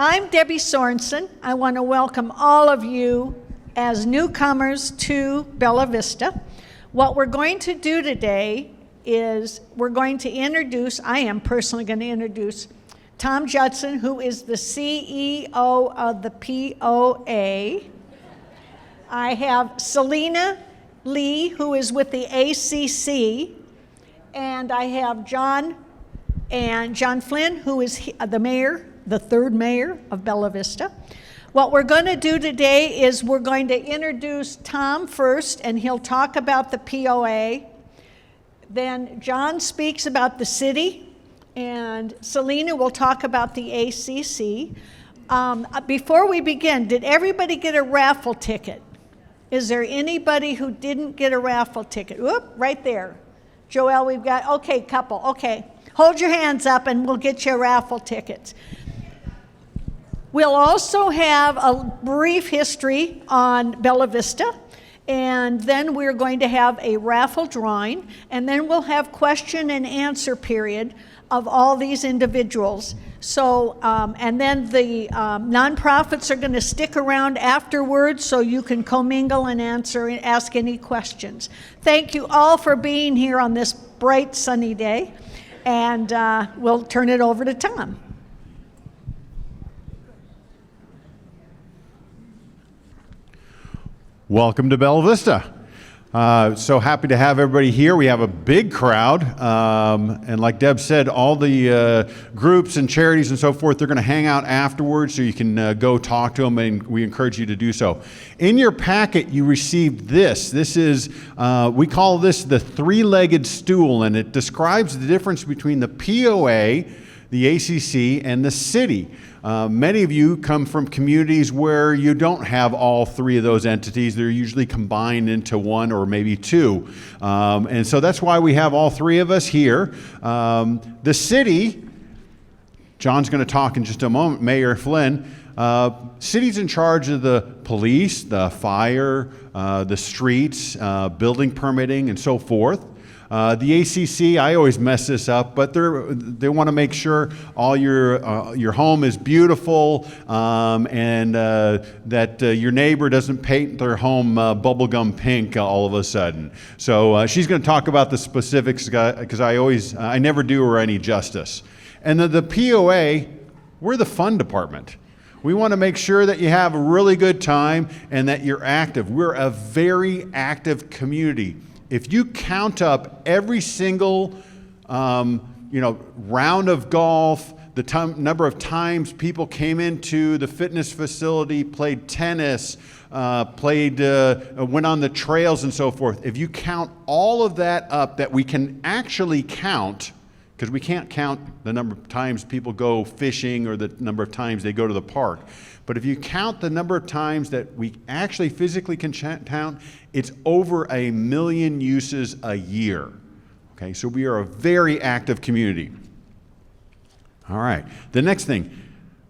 I'm Debbie Sorensen. I want to welcome all of you as newcomers to Bella Vista. What we're going to do today is I am personally going to introduce Tom Judson, who is the CEO of the POA. I have Selena Lee, who is with the ACC, and I have John Flynn, who is the mayor, the third mayor of Bella Vista. What we're going to do today is we're going to introduce Tom first, and he'll talk about the POA. Then John speaks about the city, and Selena will talk about the ACC. Before we begin, did everybody get a raffle ticket? Is there anybody who didn't get a raffle ticket? Whoop, right there. Joelle, we've got, okay, couple, okay. Hold your hands up and we'll get you a raffle ticket. We'll also have a brief history on Bella Vista, and then we're going to have a raffle drawing, and then we'll have question and answer period of all these individuals. So, and then the nonprofits are going to stick around afterwards so you can commingle and ask any questions. Thank you all for being here on this bright sunny day, and we'll turn it over to Tom. Welcome to Bella Vista. So happy to have everybody here. We have a big crowd, and like Deb said, all the groups and charities and so forth, they're going to hang out afterwards, so you can go talk to them, and we encourage you to do so. In your packet, you received this. This is, we call this the three-legged stool, and it describes the difference between the POA, the ACC, and the city. Many of you come from communities where you don't have all three of those entities. They're usually combined into one or maybe two. And so that's why we have all three of us here. The city, John's going to talk in just a moment, Mayor Flynn. City's in charge of the police, the fire, the streets, building permitting, and so forth. The ACC, I always mess this up, but they want to make sure all your home is beautiful, and that your neighbor doesn't paint their home bubblegum pink all of a sudden. So she's going to talk about the specifics because I never do her any justice. And the POA, we're the fun department. We want to make sure that you have a really good time and that you're active. We're a very active community. If you count up every single round of golf, the number of times people came into the fitness facility, played tennis, went on the trails and so forth, if you count all of that up that we can actually count, because we can't count the number of times people go fishing or the number of times they go to the park. But if you count the number of times that we actually physically can count, it's over 1 million uses a year. Okay, so we are a very active community. All right, the next thing.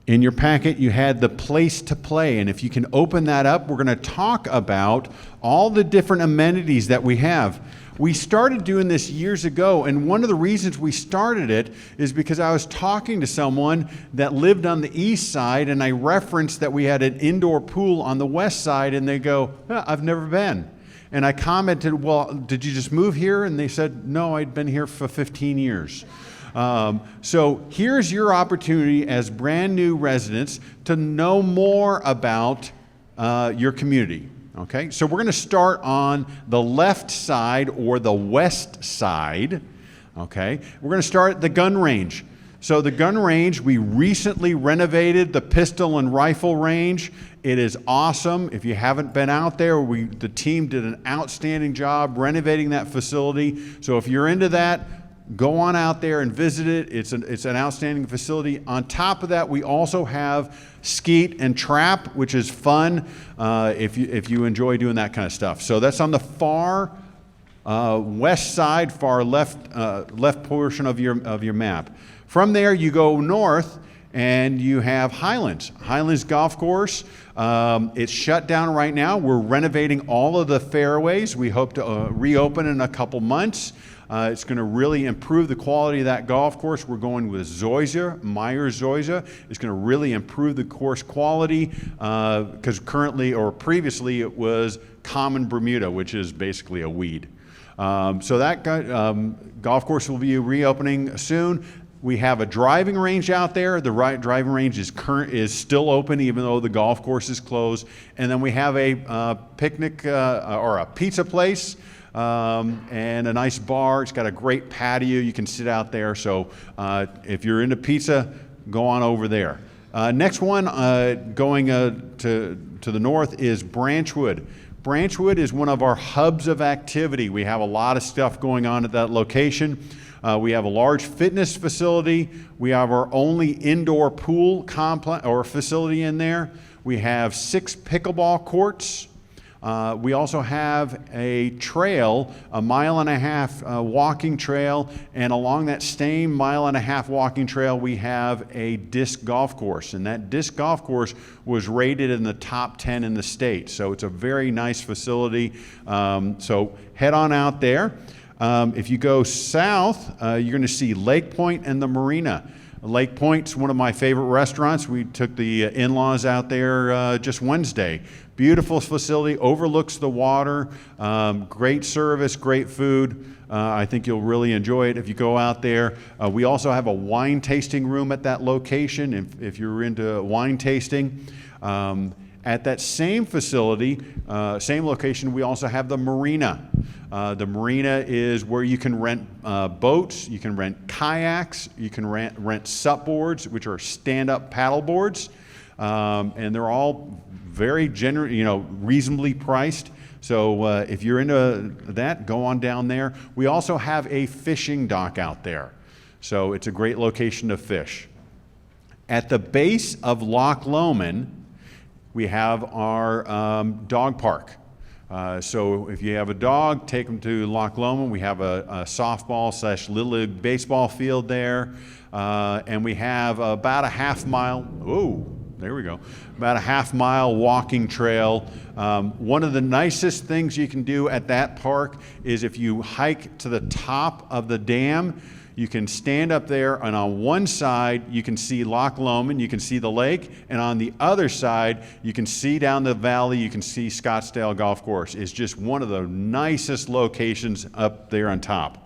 In your packet, you had the place to play, and if you can open that up, we're going to talk about all the different amenities that we have. We started doing this years ago, and one of the reasons we started it is because I was talking to someone that lived on the east side, and I referenced that we had an indoor pool on the west side, and they go, I've never been. And I commented, well, did you just move here? And they said, no, I'd been here for 15 years. So here's your opportunity as brand new residents to know more about your community. Okay, so we're going to start on the left side or the west side. Okay, we're going to start at the gun range. So the gun range, we recently renovated the pistol and rifle range. It is awesome. If you haven't been out there, the team did an outstanding job renovating that facility. So if you're into that, go on out there and visit it. It's an outstanding facility. On top of that, we also have skeet and trap, which is fun if you enjoy doing that kind of stuff. So that's on the far west side, far left portion of your map. From there, you go north, and you have Highlands Golf Course. It's shut down right now. We're renovating all of the fairways. We hope to reopen in a couple months. It's going to really improve the quality of that golf course. We're going with Zoysia, Myers Zoysia. It's going to really improve the course quality because currently or previously it was common Bermuda, which is basically a weed. So that golf course will be reopening soon. We have a driving range out there. The driving range is still open even though the golf course is closed. And then we have a picnic or a pizza place and a nice bar. It's got a great patio. You can sit out there. So if you're into pizza, go on over there. Next one going to the north is Branchwood. Branchwood is one of our hubs of activity. We have a lot of stuff going on at that location. We have a large fitness facility. We have our only indoor pool complex or facility in there. We have 6 pickleball courts. We also have a trail, a 1.5 mile walking trail, and along that same 1.5 mile walking trail, we have a disc golf course. And that disc golf course was rated in the top 10 in the state. So it's a very nice facility. So head on out there. If you go south, you're going to see Lake Point and the Marina. Lake Point's one of my favorite restaurants. We took the in-laws out there just Wednesday. Beautiful facility, overlooks the water, great service, great food. I think you'll really enjoy it if you go out there. We also have a wine tasting room at that location if you're into wine tasting. At that same facility, same location, we also have the marina. The marina is where you can rent boats, you can rent kayaks, you can rent sup boards, which are stand-up paddle boards, and they're all very reasonably priced. So if you're into that, go on down there. We also have a fishing dock out there, so it's a great location to fish. At the base of Loch Lomond, we have our dog park. So if you have a dog, take them to Loch Lomond. We have a softball / little league baseball field there. And we have about a 1/2 mile, there we go, about a 1/2 mile walking trail. One of the nicest things you can do at that park is if you hike to the top of the dam, you can stand up there, and on one side you can see Loch Lomond, you can see the lake, and on the other side you can see down the valley, you can see Scottsdale Golf Course. It's just one of the nicest locations up there on top.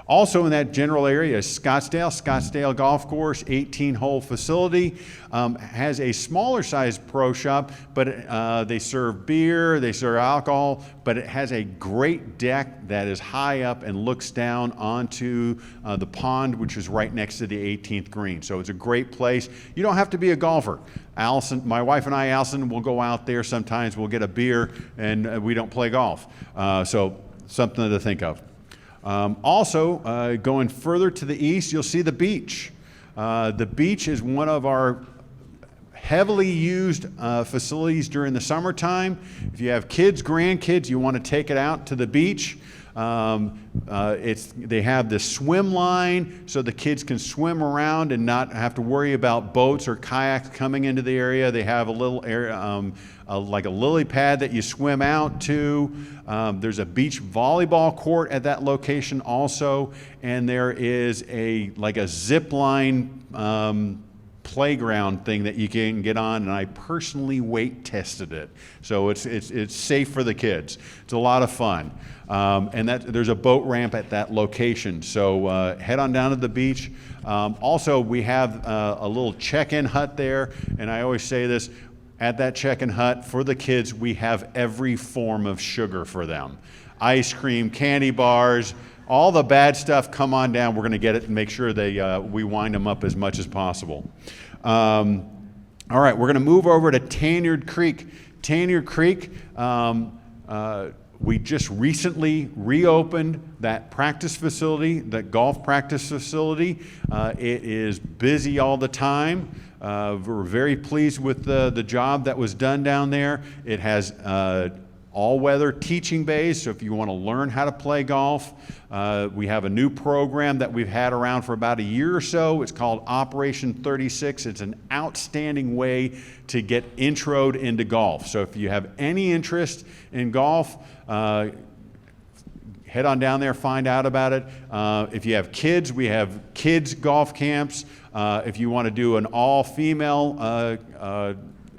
Also in that general area is Scottsdale Golf Course, 18-hole facility. Has a smaller size pro shop, but they serve beer, they serve alcohol, but it has a great deck that is high up and looks down onto the pond, which is right next to the 18th green. So it's a great place. You don't have to be a golfer. Allison, my wife and I, Allison, will go out there sometimes, we'll get a beer, and we don't play golf. So something to think of. Also, going further to the east, you'll see the beach. The beach is one of our heavily used facilities during the summertime. If you have kids, grandkids, you want to take it out to the beach. They have this swim line so the kids can swim around and not have to worry about boats or kayaks coming into the area. They have a little area, like a lily pad that you swim out to. There's a beach volleyball court at that location also, and there is like a zip line playground thing that you can get on, and I personally weight tested it, so it's safe for the kids. It's a lot of fun, and there's a boat ramp at that location. So head on down to the beach. Also, we have a little check-in hut there, and I always say this. At that check-in hut for the kids, we have every form of sugar for them. Ice cream, candy bars, all the bad stuff, come on down. We're going to get it and make sure we wind them up as much as possible. All right, we're going to move over to Tanyard Creek. Tanyard Creek, we just recently reopened that practice facility, that golf practice facility. It is busy all the time. We're very pleased with the job that was done down there. It has all-weather teaching bays, so if you want to learn how to play golf, we have a new program that we've had around for about a year or so. It's called Operation 36. It's an outstanding way to get introed into golf. So if you have any interest in golf, head on down there, find out about it. If you have kids, we have kids golf camps. If you want to do an all-female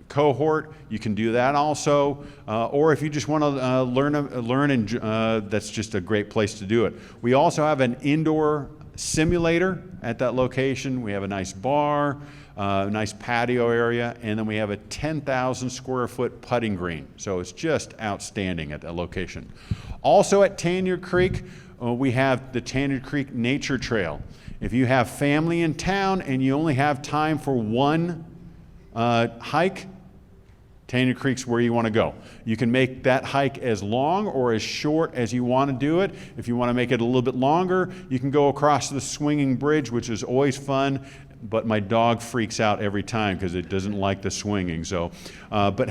cohort, you can do that also. Or if you just want to learn and that's just a great place to do it. We also have an indoor simulator at that location. We have a nice bar, a nice patio area, and then we have a 10,000 square foot putting green. So it's just outstanding at that location. Also at Tanyard Creek, we have the Tanyard Creek Nature Trail. If you have family in town and you only have time for one hike, Tanyard Creek's where you want to go. You can make that hike as long or as short as you want to do it. If you want to make it a little bit longer, you can go across the swinging bridge, which is always fun, but my dog freaks out every time because it doesn't like the swinging. So, but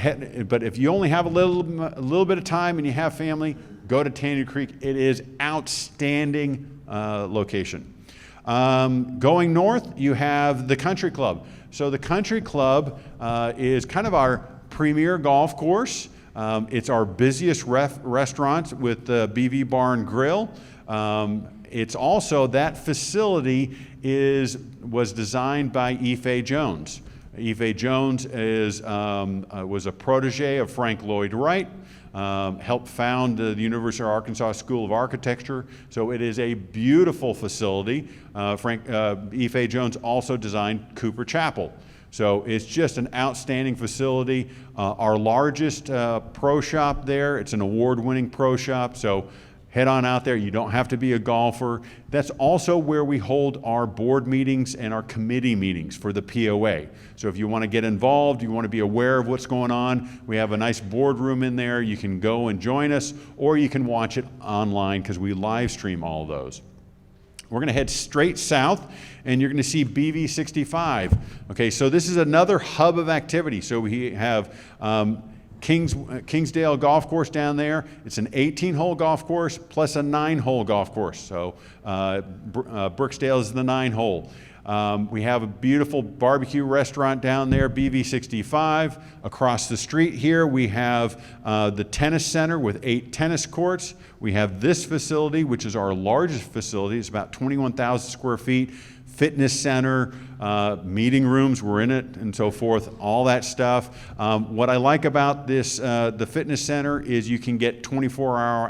if you only have a little bit of time and you have family, go to Tanyard Creek. It is outstanding location. Going north, you have the Country Club. So the Country Club is kind of our premier golf course. It's our busiest restaurant with the BV Bar and Grill. It's also, that facility was designed by Ife Jones. Ife Jones was a protege of Frank Lloyd Wright, helped found the University of Arkansas School of Architecture. So it is a beautiful facility. Ife Jones also designed Cooper Chapel. So it's just an outstanding facility. Our largest pro shop there, it's an award-winning pro shop, so head on out there. You don't have to be a golfer. That's also where we hold our board meetings and our committee meetings for the POA. So if you want to get involved, you want to be aware of what's going on, we have a nice boardroom in there. You can go and join us, or you can watch it online because we live stream all those. We're going to head straight south, and you're going to see BV65. Okay, so this is another hub of activity. So we have Kingsdale Golf Course down there. It's an 18-hole golf course plus a 9-hole golf course. So Brooksdale is the 9-hole. We have a beautiful barbecue restaurant down there, BV65. Across the street here, we have the tennis center with 8 tennis courts. We have this facility, which is our largest facility. It's about 21,000 square feet. Fitness center, meeting rooms were in it, and so forth, all that stuff. What I like about this, the fitness center, is you can get 24-hour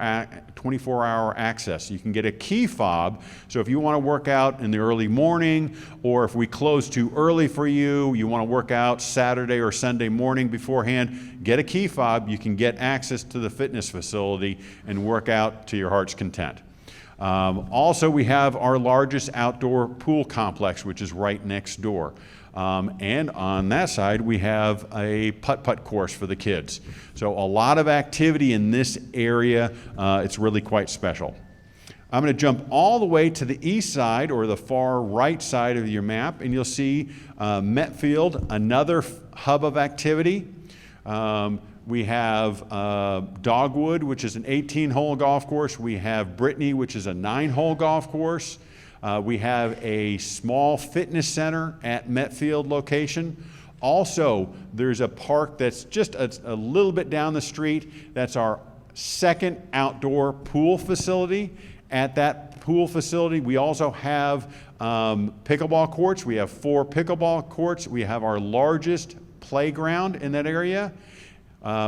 access. You can get a key fob, so if you want to work out in the early morning, or if we close too early for you, you want to work out Saturday or Sunday morning beforehand, get a key fob. You can get access to the fitness facility and work out to your heart's content. Also, we have our largest outdoor pool complex, which is right next door. And on that side, we have a putt-putt course for the kids. So a lot of activity in this area. It's really quite special. I'm going to jump all the way to the east side, or the far right side of your map, and you'll see Metfield, another hub of activity. We have Dogwood, which is an 18-hole golf course. We have Brittany, which is a 9-hole golf course. We have a small fitness center at Metfield location. Also, there's a park that's just a little bit down the street. That's our second outdoor pool facility. At that pool facility, we also have pickleball courts. We have 4 pickleball courts. We have our largest playground in that area.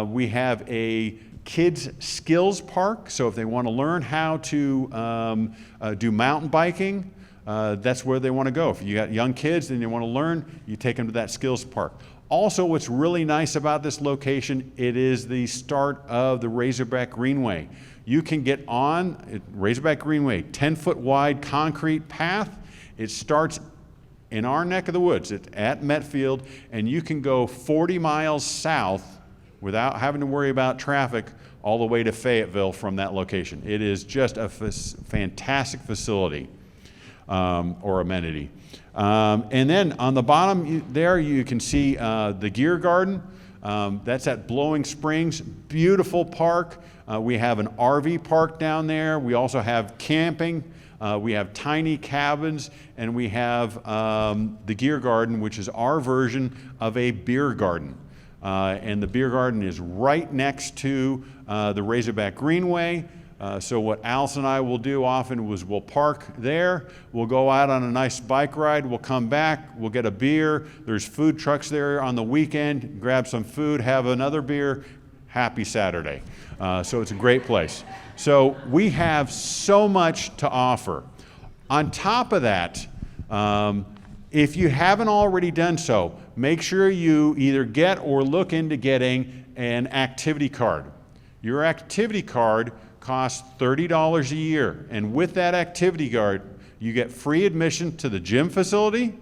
We have a kids skills park, so if they want to learn how to do mountain biking, that's where they want to go. If you got young kids and they want to learn, you take them to that skills park. Also, what's really nice about this location, it is the start of the Razorback Greenway. You can get on Razorback Greenway, 10-foot wide concrete path. It starts in our neck of the woods at Metfield, and you can go 40 miles south without having to worry about traffic all the way to Fayetteville from that location. It is just a fantastic facility or amenity. And then on the bottom there, you can see the Gear Garden. That's at Blowing Springs, beautiful park. We have an RV park down there. We also have camping. We have tiny cabins, and we have the Gear Garden, which is our version of a beer garden. And the beer garden is right next to the Razorback Greenway. So what Alice and I will do often was we'll park there, we'll go out on a nice bike ride, we'll come back, we'll get a beer. There's food trucks there on the weekend, grab some food, have another beer. Happy Saturday. So it's a great place. So we have so much to offer. On top of that, if you haven't already done so, make sure you either get or look into getting an activity card. Your activity card costs $30 a year, and with that activity card, you get free admission to the gym facility,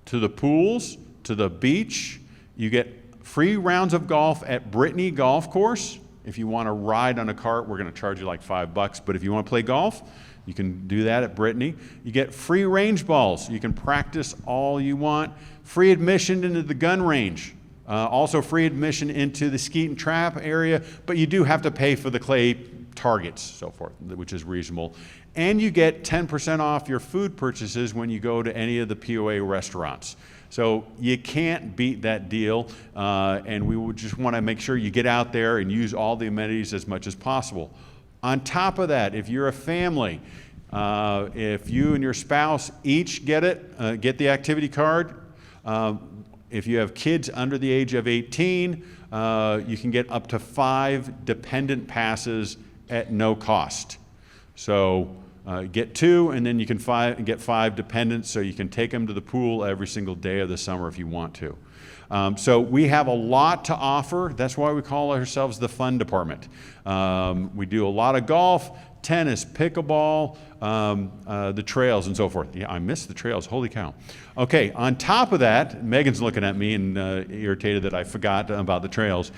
to the pools, to the beach. You get free rounds of golf at Brittany Golf Course. If you want to ride on a cart, we're going to charge you like $5, but if you want to play golf, you can do that at Brittany. You get free range balls. You can practice all you want. Free admission into the gun range. Also free admission into the skeet and trap area, but you do have to pay for the clay targets, so forth, which is reasonable. And you get 10% off your food purchases when you go to any of the POA restaurants. So you can't beat that deal, and we would just want to make sure you get out there and use all the amenities as much as possible. On top of that, if you're a family, if you and your spouse each get the activity card, if you have kids under the age of 18, you can get up to 5 dependent passes at no cost. So get 2, and then you can get 5 dependents, so you can take them to the pool every single day of the summer if you want to. So we have a lot to offer. That's why we call ourselves the fun department. We do a lot of golf, tennis, pickleball, the trails, and so forth. Yeah, I missed the trails. Holy cow. Okay, on top of that, Megan's looking at me and irritated that I forgot about the trails.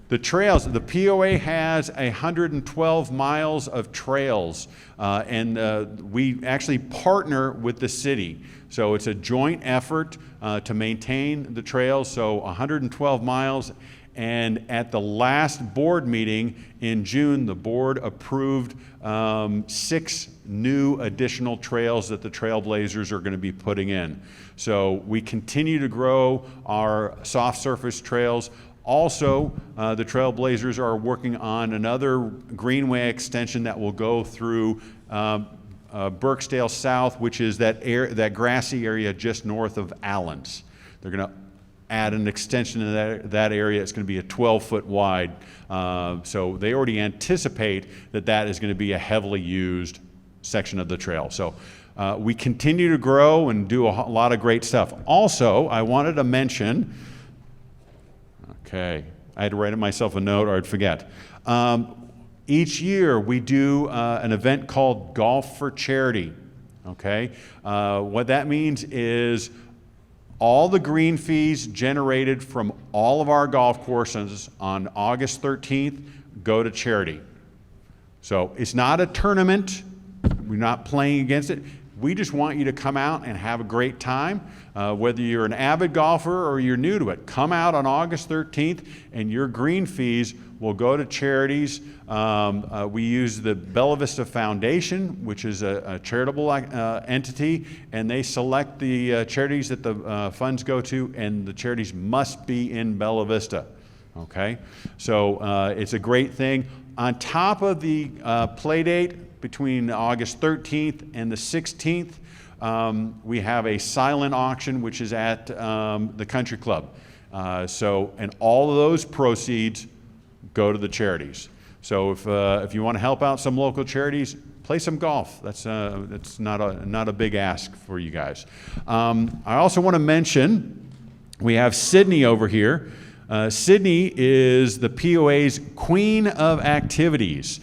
The trails, the POA has 112 miles of trails, and we actually partner with the city. So it's a joint effort to maintain the trails, so 112 miles. And at the last board meeting in June, the board approved 6 new additional trails that the Trailblazers are going to be putting in. So we continue to grow our soft surface trails. Also, the Trailblazers are working on another greenway extension that will go through Burksdale South, which is that grassy area just north of Allen's. They're going to add an extension to that area. It's going to be a 12-foot wide. So they already anticipate that is going to be a heavily used section of the trail. So we continue to grow and do a lot of great stuff. Also, I wanted to mention, okay, I had to write myself a note or I'd forget. Each year we do an event called Golf for Charity, okay? What that means is all the green fees generated from all of our golf courses on August 13th go to charity. So it's not a tournament. We're not playing against it. We just want you to come out and have a great time. Whether you're an avid golfer or you're new to it, come out on August 13th and your green fees will go to charities. We use the Bella Vista Foundation, which is a charitable entity, and they select the charities that the funds go to, and the charities must be in Bella Vista. Okay? So it's a great thing. On top of the play date between August 13th and the 16th, we have a silent auction, which is at the country club. And all of those proceeds go to the charities. So if you want to help out some local charities, play some golf. That's not a big ask for you guys. I also want to mention we have Sydney over here. Sydney is the POA's queen of activities.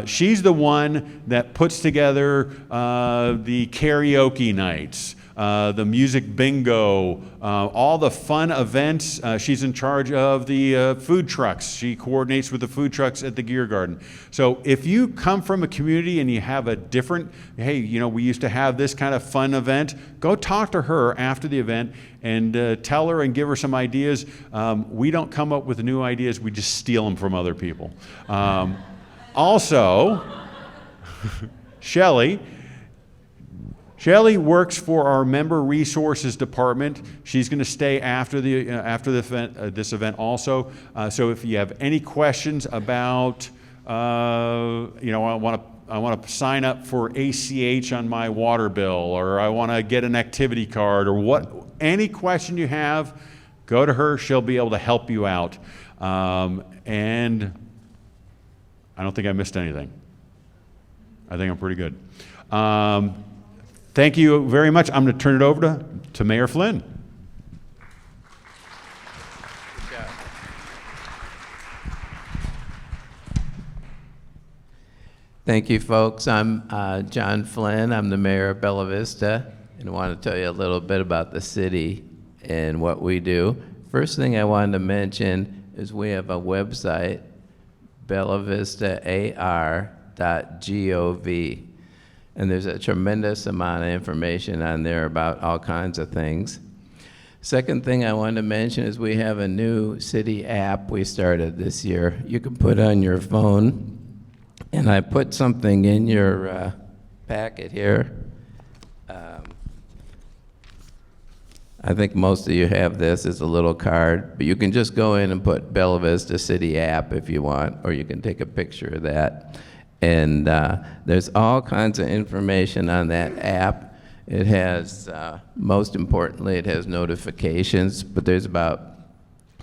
She's the one that puts together the karaoke nights, the music bingo, all the fun events. She's in charge of the food trucks. She coordinates with the food trucks at the Gear Garden. So if you come from a community and you have a different, hey, we used to have this kind of fun event, go talk to her after the event and tell her and give her some ideas. We don't come up with new ideas, we just steal them from other people. Also, Shelley, Shelley works for our Member Resources Department. She's going to stay after the event, this event also. So if you have any questions about, I want to sign up for ACH on my water bill, or I want to get an activity card, or any question you have, go to her. She'll be able to help you out. And I don't think I missed anything. I think I'm pretty good. Thank you very much. I'm going to turn it over to Mayor Flynn. Thank you, folks. I'm John Flynn. I'm the mayor of Bella Vista, and I want to tell you a little bit about the city and what we do. First thing I wanted to mention is we have a website, bellavistaar.gov. And there's a tremendous amount of information on there about all kinds of things. Second thing I wanted to mention is we have a new city app we started this year. You can put on your phone, and I put something in your packet here. I think most of you have this as a little card, but you can just go in and put Bella Vista City app if you want, or you can take a picture of that. And there's all kinds of information on that app. It has, most importantly, it has notifications, but there's about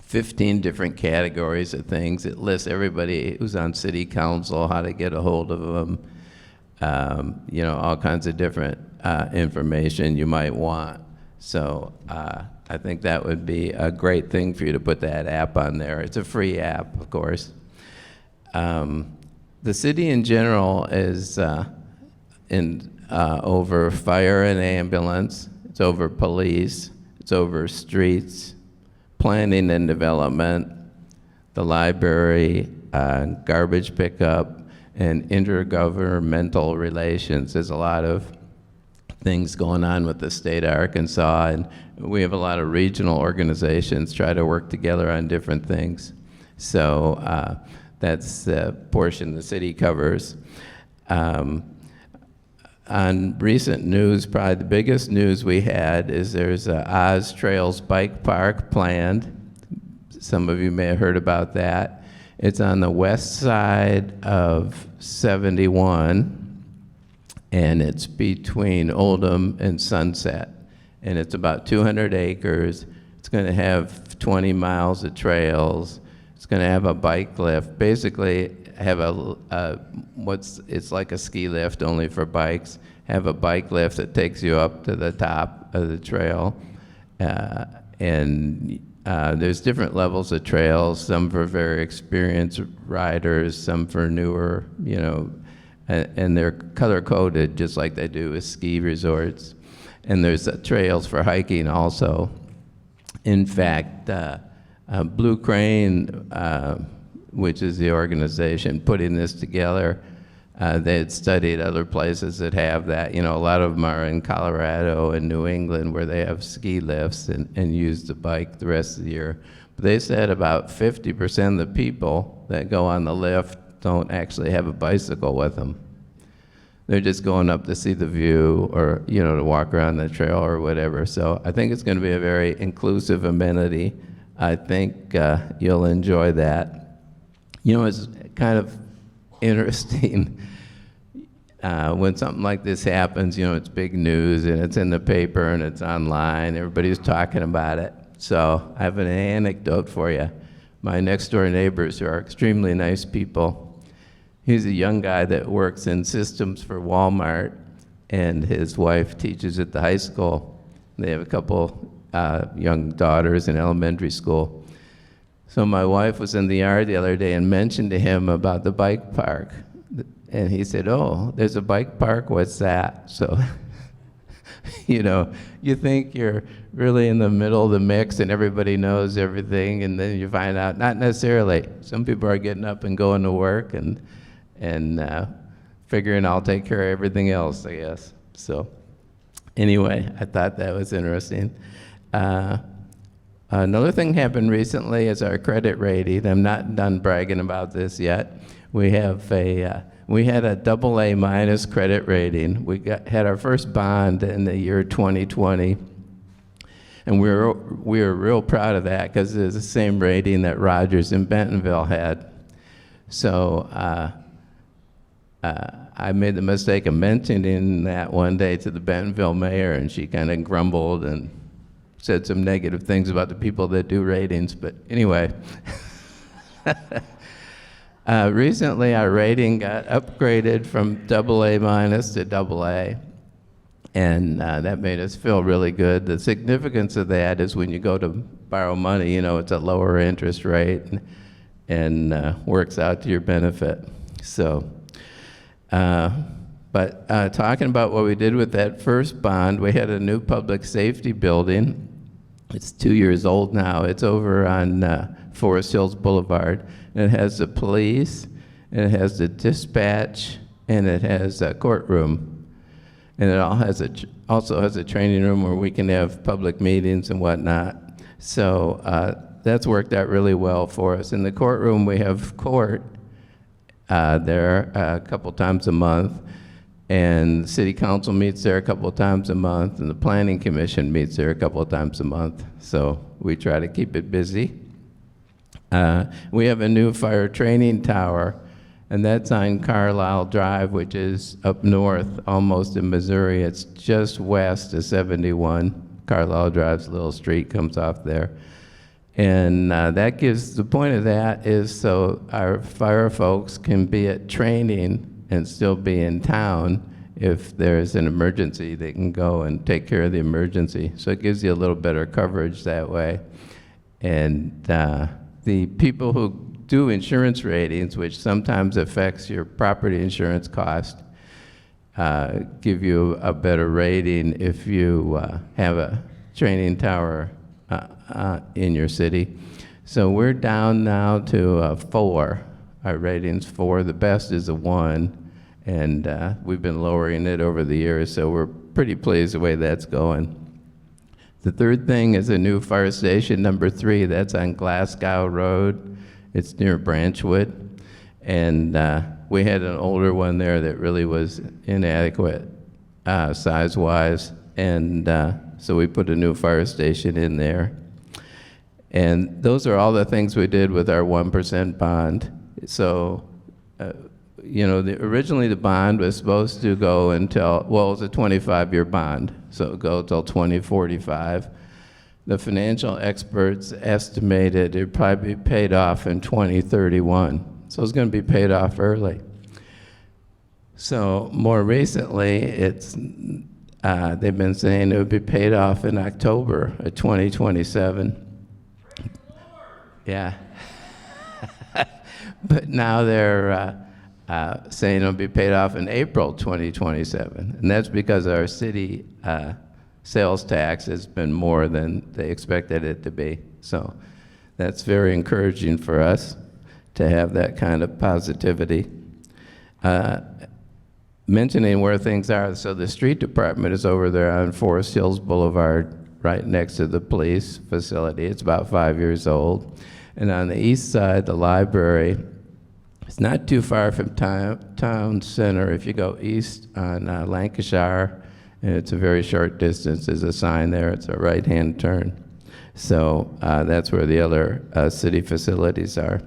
15 different categories of things. It lists everybody who's on city council, how to get a hold of them, all kinds of different information you might want. So I think that would be a great thing for you to put that app on there. It's a free app, of course. The city in general is over fire and ambulance, it's over police, it's over streets, planning and development, the library, garbage pickup, and intergovernmental relations. There's a lot of things going on with the state of Arkansas, and we have a lot of regional organizations try to work together on different things. So that's the portion the city covers. On recent news, probably the biggest news we had is there's a Oz Trails Bike Park planned. Some of you may have heard about that. It's on the west side of 71, and it's between Oldham and Sunset. And it's about 200 acres. It's going to have 20 miles of trails. It's going to have a bike lift. Basically, have it's like a ski lift only for bikes. Have a bike lift that takes you up to the top of the trail, and there's different levels of trails. Some for very experienced riders, some for newer, and they're color coded just like they do with ski resorts. And there's trails for hiking also. In fact, Blue Crane, which is the organization putting this together, they had studied other places that have that. A lot of them are in Colorado and New England where they have ski lifts and use the bike the rest of the year. But they said about 50% of the people that go on the lift don't actually have a bicycle with them. They're just going up to see the view or, to walk around the trail or whatever. So I think it's going to be a very inclusive amenity. I think you'll enjoy that. It's kind of interesting when something like this happens, it's big news and it's in the paper and it's online. Everybody's talking about it. So I have an anecdote for you. My next door neighbors, who are extremely nice people, he's a young guy that works in systems for Walmart, and his wife teaches at the high school. They have a couple young daughters in elementary school. So my wife was in the yard the other day and mentioned to him about the bike park. And he said, "Oh, there's a bike park, what's that?" So, you think you're really in the middle of the mix and everybody knows everything, and then you find out, not necessarily. Some people are getting up and going to work and figuring I'll take care of everything else, I guess. So anyway, I thought that was interesting. Another thing happened recently is our credit rating. I'm not done bragging about this yet. We have We had a AA minus credit rating. We had our first bond in the year 2020. And we were real proud of that because it was the same rating that Rogers in Bentonville had. So I made the mistake of mentioning that one day to the Bentonville mayor, and she kind of grumbled and said some negative things about the people that do ratings. But anyway, recently our rating got upgraded from AA minus to AA. And that made us feel really good. The significance of that is when you go to borrow money, it's a lower interest rate and works out to your benefit. So, but talking about what we did with that first bond, we had a new public safety building. It's 2 years old now. It's over on Forest Hills Boulevard. And it has the police, and it has the dispatch, and it has a courtroom. And it also has a training room where we can have public meetings and whatnot. So that's worked out really well for us. In the courtroom, we have court there a couple times a month, and the city council meets there a couple of times a month, and the planning commission meets there a couple of times a month. So we try to keep it busy. We have a new fire training tower, and that's on Carlisle Drive, which is up north, almost in Missouri. It's just west of 71. Carlisle Drive's little street comes off there. And the point of that is so our fire folks can be at training and still be in town. If there's an emergency, they can go and take care of the emergency. So it gives you a little better coverage that way. And the people who do insurance ratings, which sometimes affects your property insurance cost, give you a better rating if you have a training tower in your city. So we're down now to a 4. Our rating's 4. The best is a 1, and we've been lowering it over the years, so we're pretty pleased the way that's going. The third thing is a new fire station, number 3. That's on Glasgow Road. It's near Branchwood, and we had an older one there that really was inadequate size-wise, and so we put a new fire station in there. And those are all the things we did with our 1% bond. So, originally the bond was supposed to go until, it was a 25-year bond, so it would go until 2045. The financial experts estimated it would probably be paid off in 2031. So it's going to be paid off early. So more recently, they've been saying it would be paid off in October of 2027. Yeah. But now they're saying it'll be paid off in April 2027. And that's because our city sales tax has been more than they expected it to be. So that's very encouraging for us to have that kind of positivity. Mentioning where things are, so the street department is over there on Forest Hills Boulevard, right next to the police facility. It's about 5 years old. And on the east side, the library, it's not too far from town center. If you go east on Lancashire, and it's a very short distance. There's a sign there. It's a right-hand turn. So that's where the other city facilities are.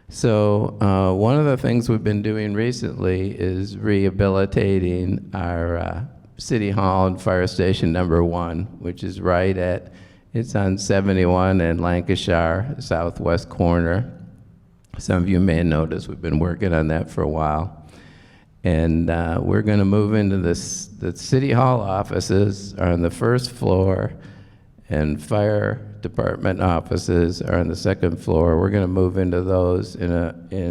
So one of the things we've been doing recently is rehabilitating our City Hall and Fire Station number 1, which is it's on 71 in Lancashire, southwest corner. Some of you may notice we've been working on that for a while. And we're going to move into the City Hall offices are on the first floor, and fire department offices are on the second floor. We're going to move into those in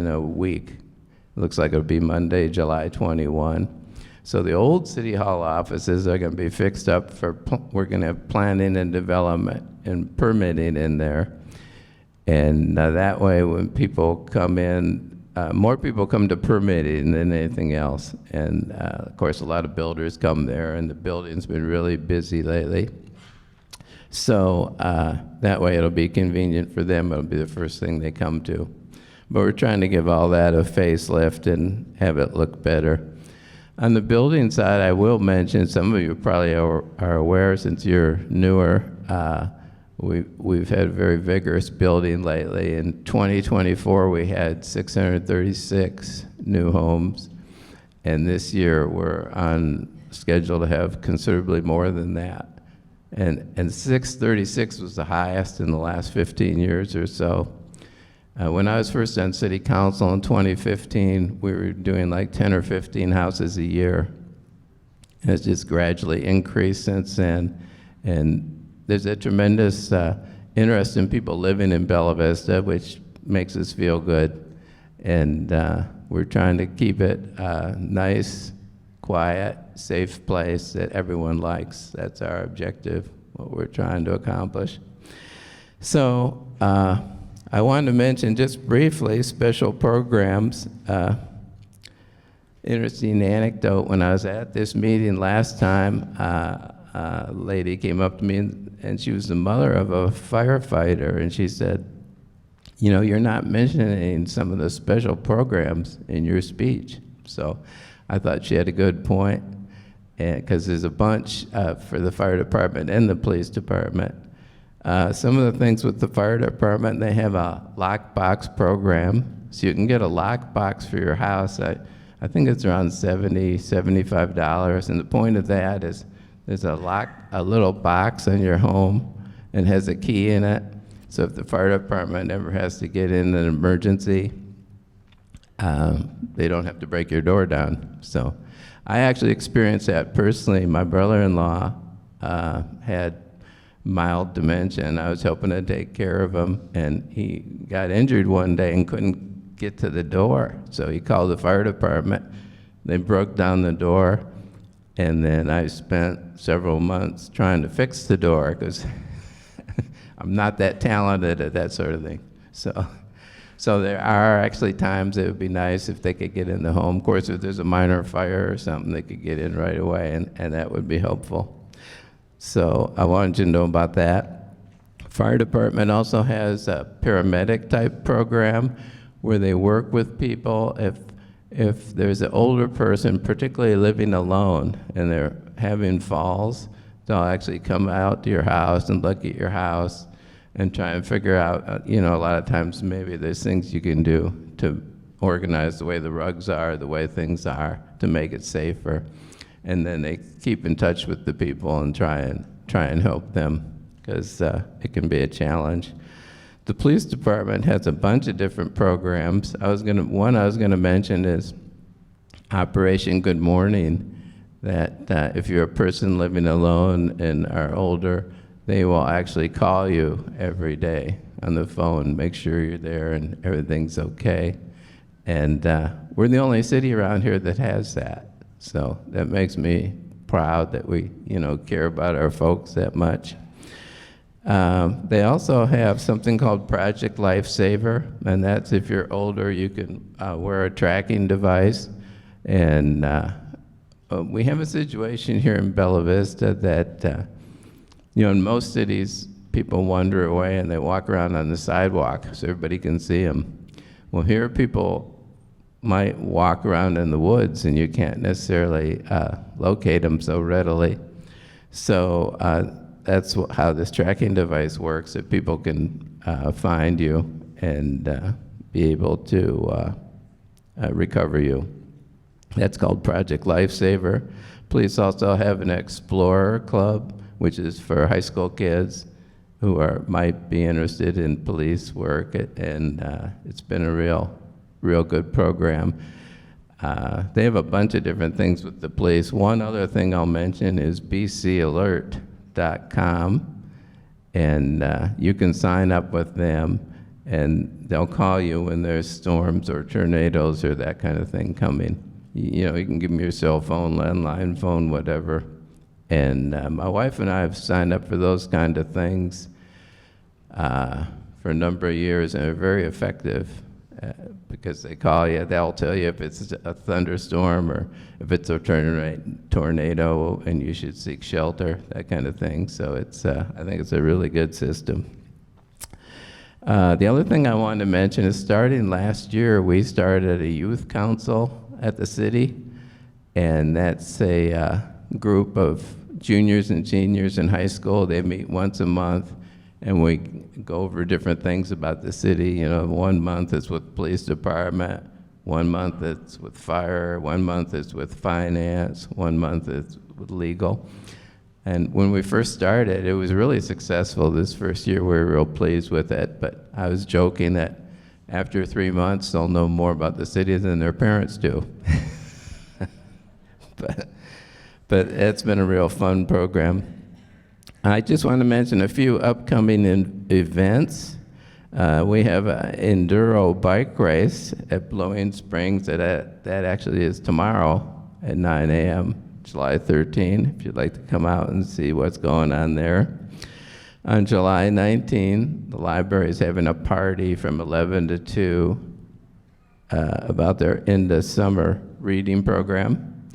a week. It looks like it'll be Monday, July 21. So the old City Hall offices are going to be fixed up we're going to have planning and development and permitting in there. And that way when people come in, more people come to permitting than anything else. And of course, a lot of builders come there, and the building's been really busy lately. So that way it'll be convenient for them. It'll be the first thing they come to. But we're trying to give all that a facelift and have it look better. On the building side, I will mention, some of you probably are aware since you're newer, we've had a very vigorous building lately. In 2024, we had 636 new homes, and this year we're on schedule to have considerably more than that. And 636 was the highest in the last 15 years or so. When I was first on city council in 2015, we were doing like 10 or 15 houses a year. And it's just gradually increased since then. And there's a tremendous interest in people living in Bella Vista, which makes us feel good. And we're trying to keep it nice, quiet, safe place that everyone likes. That's our objective, what we're trying to accomplish. So I wanted to mention just briefly special programs. Interesting anecdote, when I was at this meeting last time, a lady came up to me and she was the mother of a firefighter, and she said, you know, you're not mentioning some of the special programs in your speech. So I thought she had a good point, because there's a bunch for the fire department and the police department. Some of the things with the fire department, they have a lockbox program, so you can get a lockbox for your house. I think it's around $70, $75, and the point of that is there's a little box in your home and has a key in it, so if the fire department ever has to get in an emergency, they don't have to break your door down. So I actually experienced that personally. My brother-in-law had mild dementia, and I was helping to take care of him, and he got injured one day and couldn't get to the door. So he called the fire department. They broke down the door, and then I spent several months trying to fix the door, because I'm not that talented at that sort of thing. So there are actually times it would be nice if they could get in the home. Of course, if there's a minor fire or something, they could get in right away, and that would be helpful. So I wanted you to know about that. Fire department also has a paramedic type program where they work with people. If there's an older person, particularly living alone, and they're having falls, they'll actually come out to your house and look at your house and try and figure out, you know, a lot of times maybe there's things you can do to organize the way the rugs are, the way things are, to make it safer. And then they keep in touch with the people and try and help them, because it can be a challenge. The police department has a bunch of different programs. One I was gonna mention is Operation Good Morning, that if you're a person living alone and are older, they will actually call you every day on the phone, make sure you're there and everything's okay. And we're the only city around here that has that. So that makes me proud that we, you know, care about our folks that much. They also have something called Project Lifesaver, and that's if you're older, you can wear a tracking device. And we have a situation here in Bella Vista that, you know, in most cities, people wander away and they walk around on the sidewalk so everybody can see them. Well, here people might walk around in the woods and you can't necessarily locate them so readily. So that's how this tracking device works, that people can find you and be able to recover you. That's called Project Lifesaver. Police also have an Explorer Club, which is for high school kids who might be interested in police work, and it's been a real good program. They have a bunch of different things with the police. One other thing I'll mention is bcalert.com, and you can sign up with them, and they'll call you when there's storms or tornadoes or that kind of thing coming. You know, you can give them your cell phone, landline phone, whatever. And my wife and I have signed up for those kind of things for a number of years, and they're very effective. Because they call you, they'll tell you if it's a thunderstorm or if it's a tornado and you should seek shelter, that kind of thing. So it's, I think it's a really good system. The other thing I wanted to mention is starting last year, we started a youth council at the city, and that's a group of juniors and seniors in high school. They meet once a month, and we go over different things about the city. You know, 1 month is with police department, 1 month it's with fire, 1 month is with finance, 1 month is with legal. And when we first started, it was really successful. This first year, we were real pleased with it. But I was joking that after 3 months, they'll know more about the city than their parents do. but it's been a real fun program. I just want to mention a few upcoming events. We have an enduro bike race at Blowing Springs. That actually is tomorrow at 9 a.m. July 13, if you'd like to come out and see what's going on there. On July 19, the library is having a party from 11 to 2 about their end of summer reading program.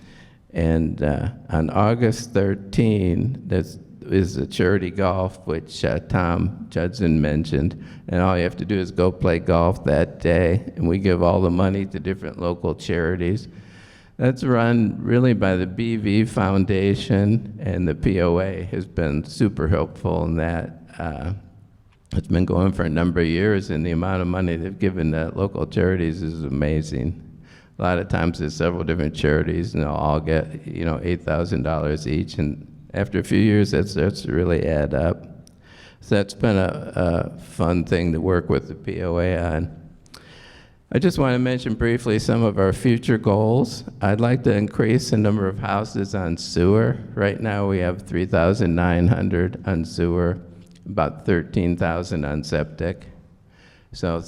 And on August 13, that is a charity golf, which Tom Judson mentioned. And all you have to do is go play golf that day, and we give all the money to different local charities. That's run really by the BV Foundation, and the POA has been super helpful in that. It's been going for a number of years, and the amount of money they've given to local charities is amazing. A lot of times there's several different charities, and they'll all get, $8,000 each, and after a few years, that starts to really add up. So that's been a fun thing to work with the POA on. I just want to mention briefly some of our future goals. I'd like to increase the number of houses on sewer. Right now we have 3,900 on sewer, about 13,000 on septic. So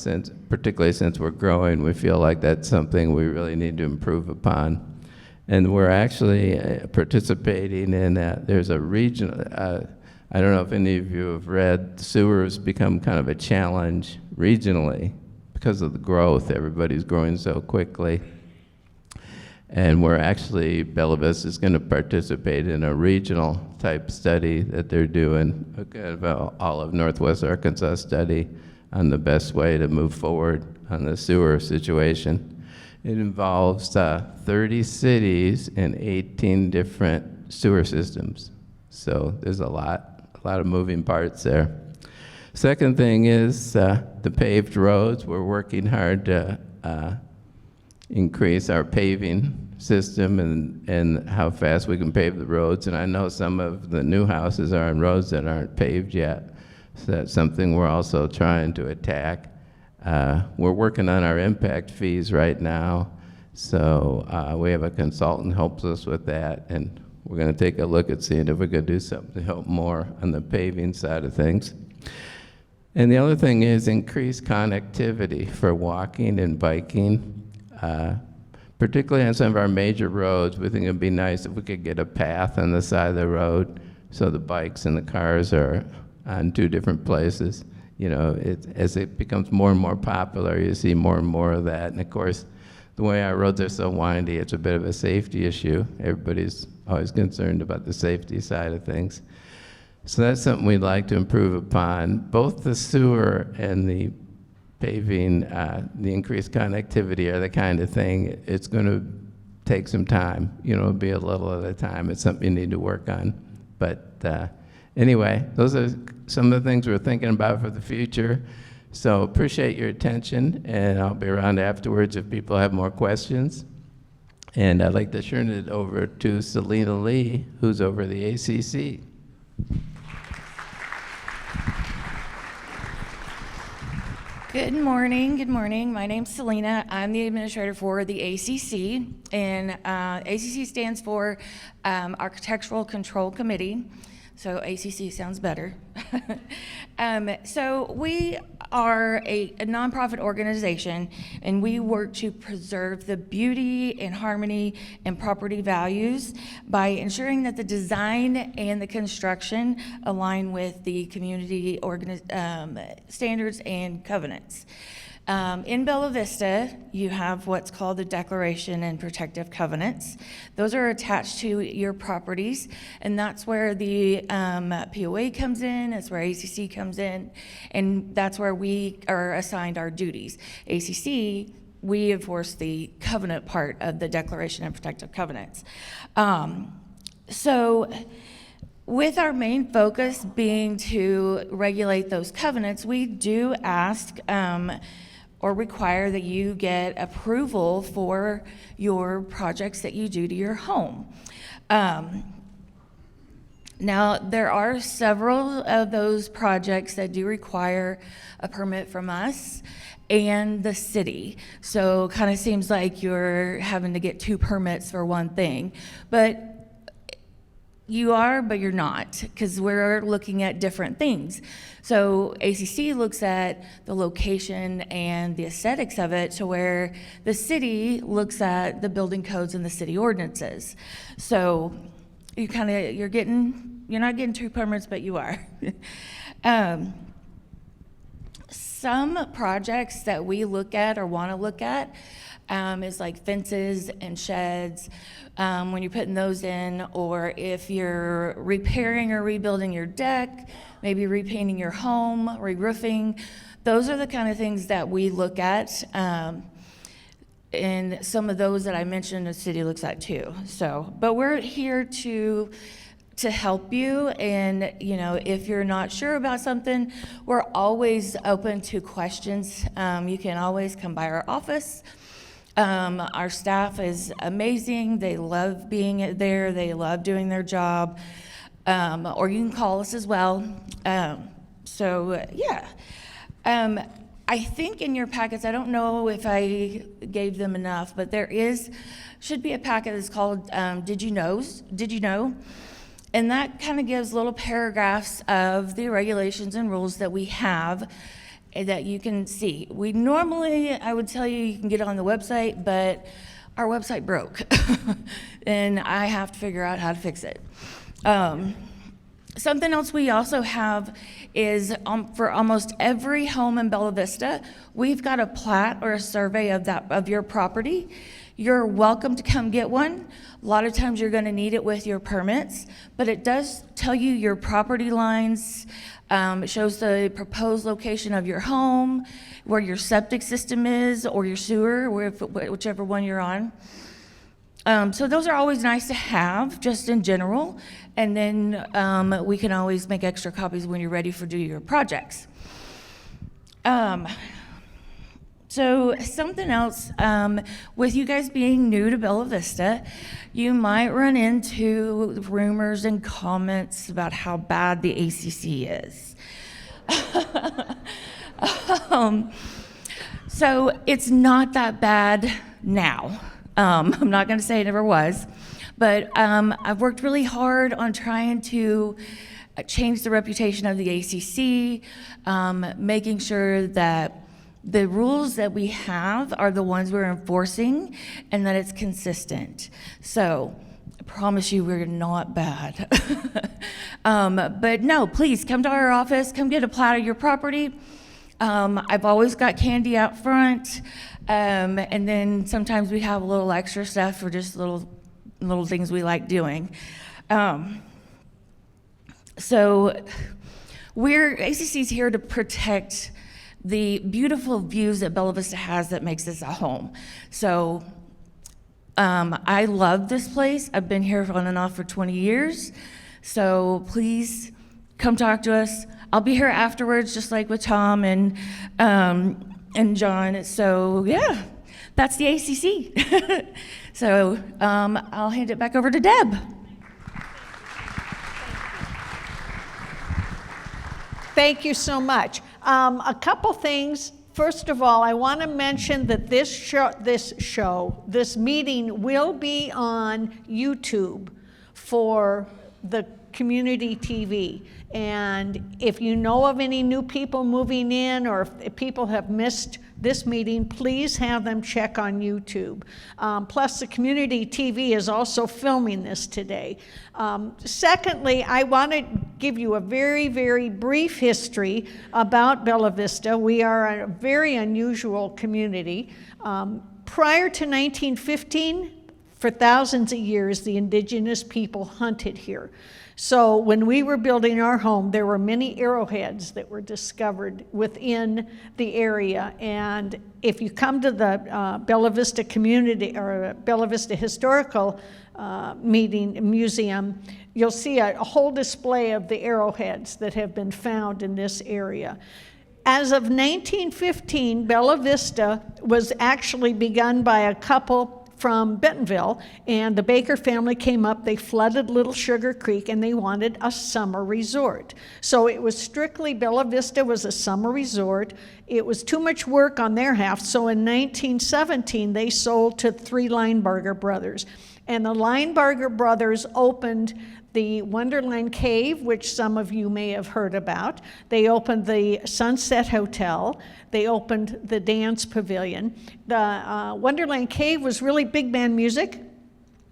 particularly since we're growing, we feel like that's something we really need to improve upon. And we're actually participating in there's a regional, I don't know if any of you have read, sewer has become kind of a challenge regionally. Because of the growth, everybody's growing so quickly. And we're actually, Bella Vista is going to participate in a regional type study that they're doing, a kind of all of Northwest Arkansas study on the best way to move forward on the sewer situation. It involves 30 cities and 18 different sewer systems. So there's a lot of moving parts there. Second thing is the paved roads. We're working hard to increase our paving system and how fast we can pave the roads. And I know some of the new houses are on roads that aren't paved yet. So that's something we're also trying to attack. We're working on our impact fees right now. So we have a consultant who helps us with that. And we're going to take a look at seeing if we could do something to help more on the paving side of things. And the other thing is increased connectivity for walking and biking, particularly on some of our major roads. We think it'd be nice if we could get a path on the side of the road so the bikes and the cars are on two different places. As it becomes more and more popular, you see more and more of that. And of course, the way our roads are so windy, it's a bit of a safety issue. Everybody's always concerned about the safety side of things. So that's something we'd like to improve upon. Both the sewer and the paving, the increased connectivity are the kind of thing, it's going to take some time. It'll be a little at a time. It's something you need to work on. But anyway, those are some of the things we're thinking about for the future. So appreciate your attention, and I'll be around afterwards if people have more questions. And I'd like to turn it over to Selena Lee, who's over the ACC. Good morning. Good morning. My name's Selena. I'm the administrator for the ACC, and ACC stands for Architectural Control Committee. So ACC sounds better. So we are a nonprofit organization, and we work to preserve the beauty and harmony and property values by ensuring that the design and the construction align with the community standards and covenants. In Bella Vista, you have what's called the Declaration and Protective Covenants. Those are attached to your properties, and that's where the POA comes in, that's where ACC comes in, and that's where we are assigned our duties. ACC, we enforce the covenant part of the Declaration and Protective Covenants. So with our main focus being to regulate those covenants, we do ask or require that you get approval for your projects that you do to your home. Now, there are several of those projects that do require a permit from us and the city. So kind of seems like you're having to get 2 permits for one thing. But you are, but you're not, because we're looking at different things. So ACC looks at the location and the aesthetics of it, to where the city looks at the building codes and the city ordinances. So you're not getting 2 permits, but you are. Some projects that we look at or want to look at is like fences and sheds, when you're putting those in, or if you're repairing or rebuilding your deck, maybe repainting your home, re-roofing. Those are the kind of things that we look at. And some of those that I mentioned, the city looks at too. So, but we're here to help you, and if you're not sure about something, we're always open to questions. You can always come by our office. Our staff is amazing. They love being there. They love doing their job. Or you can call us as well. I think in your packets, I don't know if I gave them enough, but there should be a packet that's called Did You Know? And that kind of gives little paragraphs of the regulations and rules that we have that you can see. We normally, I would tell you can get on the website, but our website broke. And I have to figure out how to fix it. Something else we also have is for almost every home in Bella Vista, we've got a plat or a survey of your property. You're welcome to come get one. A lot of times you're going to need it with your permits, but it does tell you your property lines. It shows the proposed location of your home, where your septic system is, or your sewer, whichever one you're on. So those are always nice to have, just in general. And then we can always make extra copies when you're ready for do your projects. So something else, with you guys being new to Bella Vista, you might run into rumors and comments about how bad the ACC is. So it's not that bad now. I'm not going to say it never was, but I've worked really hard on trying to change the reputation of the ACC, making sure that the rules that we have are the ones we're enforcing, and that it's consistent. So I promise you we're not bad. But no, please come to our office, come get a plat of your property. I've always got candy out front, and then sometimes we have a little extra stuff for just little things we like doing. So ACC's here to protect the beautiful views that Bella Vista has that makes this a home. So I love this place. I've been here on and off for 20 years. So please come talk to us. I'll be here afterwards, just like with Tom and John. So yeah, that's the ACC. So I'll hand it back over to Deb. Thank you so much. A couple things. First of all, I want to mention that this meeting will be on YouTube for the community TV. And if you know of any new people moving in, or if people have missed this meeting, please have them check on YouTube. Plus, the community TV is also filming this today. Secondly, I want to give you a very, very brief history about Bella Vista. We are a very unusual community. Prior to 1915, for thousands of years, the indigenous people hunted here. So when we were building our home, there were many arrowheads that were discovered within the area. And if you come to the Bella Vista Community or Bella Vista Historical Museum, you'll see a whole display of the arrowheads that have been found in this area. As of 1915, Bella Vista was actually begun by a couple from Bentonville, and the Baker family came up. They flooded Little Sugar Creek, and they wanted a summer resort. So it was strictly, Bella Vista was a summer resort. It was too much work on their half, so in 1917, they sold to three Linebarger brothers. And the Linebarger brothers opened the Wonderland Cave, which some of you may have heard about. They opened the Sunset Hotel. They opened the Dance Pavilion. The Wonderland Cave was really big band music.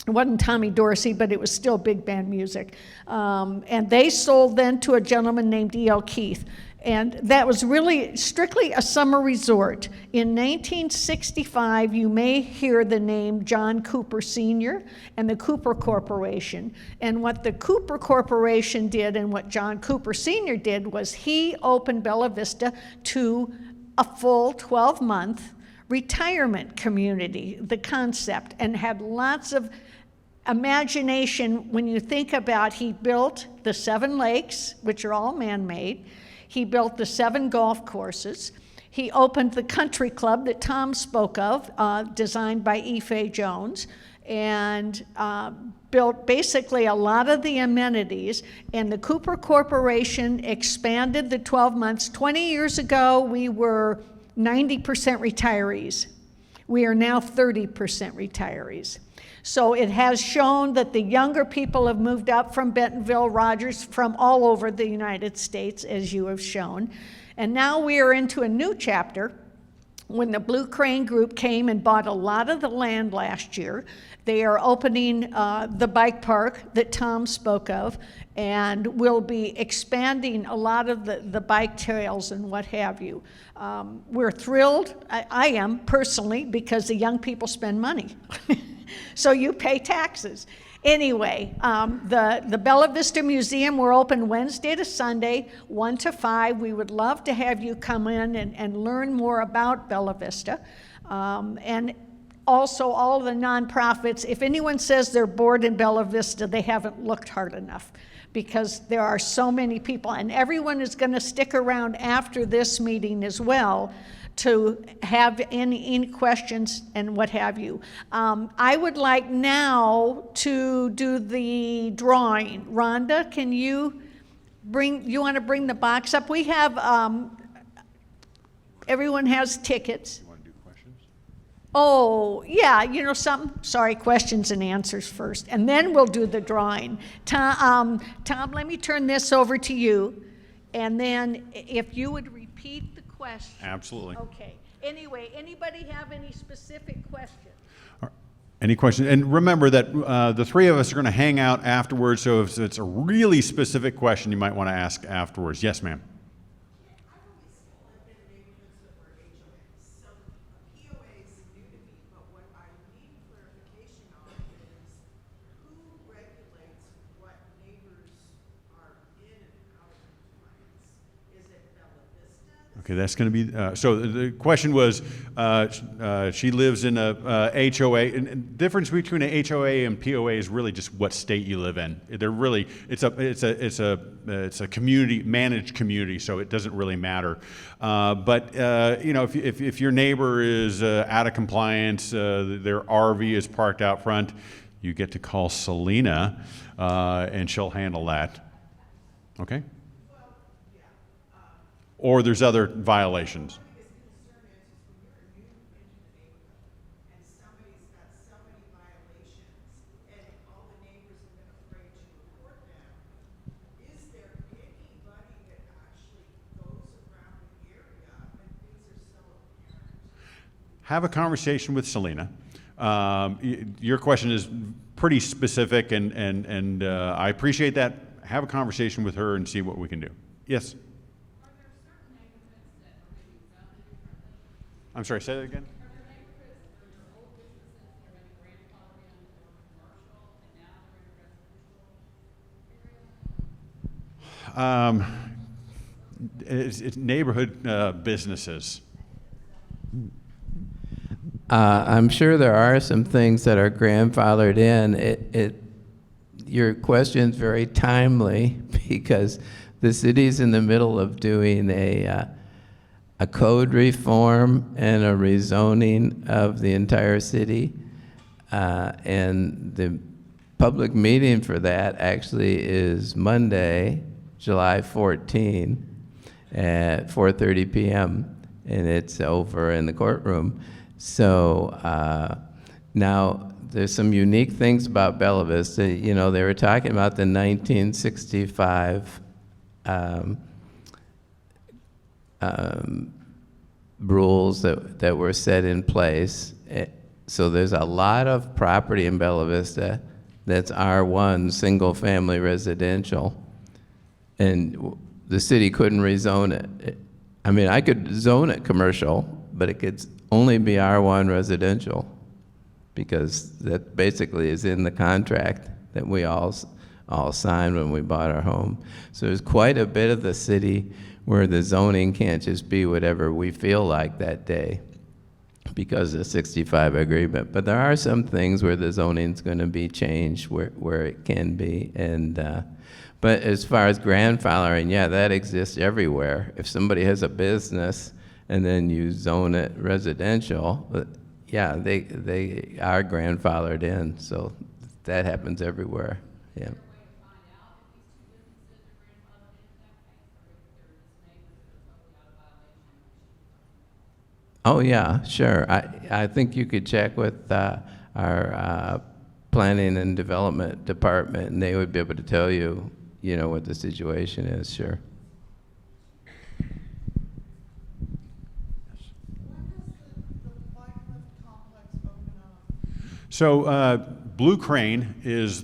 It wasn't Tommy Dorsey, but it was still big band music. And they sold then to a gentleman named E.L. Keith. And that was really strictly a summer resort. In 1965, you may hear the name John Cooper Sr. and the Cooper Corporation. And what the Cooper Corporation did and what John Cooper Sr. did was he opened Bella Vista to a full 12-month retirement community, the concept, and had lots of imagination when you think about he built the 7 lakes, which are all man-made. He built the 7 golf courses. He opened the country club that Tom spoke of, designed by Ife Jones, and built basically a lot of the amenities. And the Cooper Corporation expanded the 12 months. 20 years ago, we were 90% retirees. We are now 30% retirees. So it has shown that the younger people have moved up from Bentonville, Rogers, from all over the United States, as you have shown. And now we are into a new chapter. When the Blue Crane Group came and bought a lot of the land last year, they are opening the bike park that Tom spoke of, and will be expanding a lot of the bike trails and what have you. We're thrilled, I am personally, because the young people spend money. So you pay taxes. Anyway, the Bella Vista Museum, we're open Wednesday to Sunday, 1 to 5. We would love to have you come in and learn more about Bella Vista. And also all the nonprofits, if anyone says they're bored in Bella Vista, they haven't looked hard enough, because there are so many people, and everyone is going to stick around after this meeting as well to have any questions and what have you. I would like now to do the drawing. Rhonda, can you want to bring the box up? We have, everyone has tickets. You want to do questions? Oh, yeah, you know something? Sorry, questions and answers first, and then we'll do the drawing. Tom, let me turn this over to you, and then if you would repeat the question. Absolutely. Okay. Anyway, anybody have any specific questions? Any questions? And remember that the three of us are going to hang out afterwards, so if it's a really specific question, you might want to ask afterwards. Yes, ma'am. Okay, that's going to be, so the question was, she lives in a HOA, and the difference between a HOA and POA is really just what state you live in. They're really, it's a community, managed community, so it doesn't really matter. But you know, if your neighbor is out of compliance, their RV is parked out front, you get to call Selena, and she'll handle that. Okay? Or there's other violations. have a conversation with Selena. Your question is pretty specific, and I appreciate that. Have a conversation with her and see what we can do. Yes? I'm sorry, say that again? It's neighborhood businesses. I'm sure there are some things that are grandfathered in. Your question's very timely because the city's in the middle of doing a code reform and a rezoning of the entire city. And the public meeting for that actually is Monday, July 14 at 4:30 p.m. and it's over in the courtroom. So now there's some unique things about Bella Vista. You know, they were talking about the 1965 rules that were set in place. So there's a lot of property in Bella Vista that's R1, single family residential, and the city couldn't rezone it. I mean, I could zone it commercial, but it could only be R1 residential because that basically is in the contract that we all signed when we bought our home. So there's quite a bit of the city where the zoning can't just be whatever we feel like that day because of the 65 agreement. But there are some things where the zoning's going to be changed where it can be. And but as far as grandfathering, yeah, that exists everywhere. If somebody has a business and then you zone it residential, yeah, they are grandfathered in. So that happens everywhere. Yeah. Oh, yeah, sure. I think you could check with our planning and development department, and they would be able to tell you, you know, what the situation is, sure. So Blue Crane is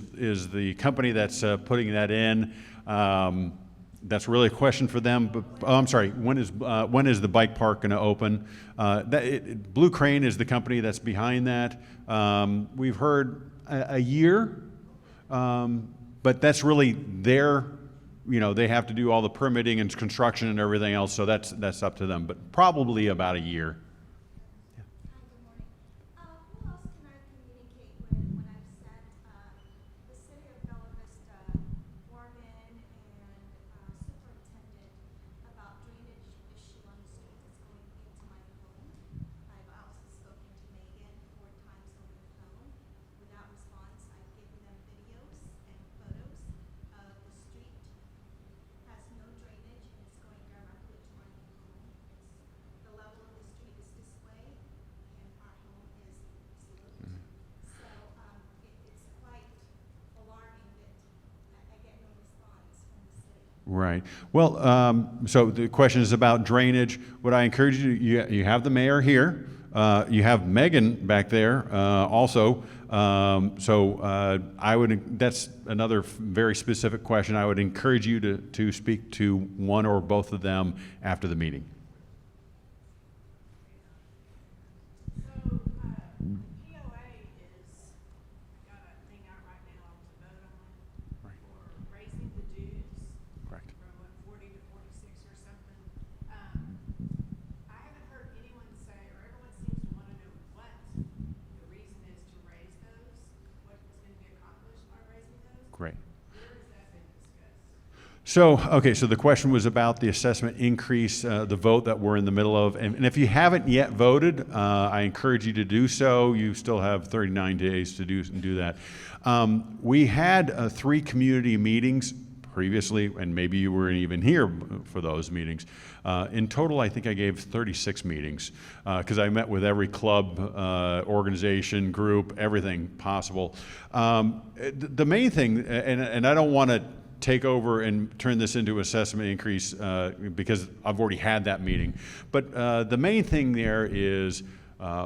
the company that's putting that in. That's really a question for them. But I'm sorry. When is the bike park going to open? Blue Crane is the company that's behind that. We've heard a year, but that's really their. You know, they have to do all the permitting and construction and everything else. So that's up to them. But probably about a year. Who else can I communicate with when I've sent the City of Bella Vista foreman and superintendent about drainage issue on the street that's going into my home? I've also spoken to Megan 4 times over the phone without response. I've given them videos and photos of the street. Has no drainage and it's going directly to my home. The level of the street is this way and our home is sloped. So it's quite alarming that I get no response from the city. Right. Well, so the question is about drainage. What I encourage you to, you have the mayor here. You have Megan back there also. I would, that's another very specific question. I would encourage you to speak to one or both of them after the meeting. So, POA is got a thing out right now to vote on Right. for raising the dues Correct. from 40 to 46 or something. I haven't heard anyone say, or everyone seems to want to know what the reason is to raise those, what is going to be accomplished by raising those. Great. Where has that been discussed? So, okay, so the question was about the assessment increase, the vote that we're in the middle of. And if you haven't yet voted, I encourage you to do so. You still have 39 days to do that. We had 3 community meetings previously, and maybe you weren't even here for those meetings. In total, I think I gave 36 meetings because I met with every club, organization, group, everything possible. The main thing, and I don't want to take over and turn this into assessment increase because I've already had that meeting. But the main thing there is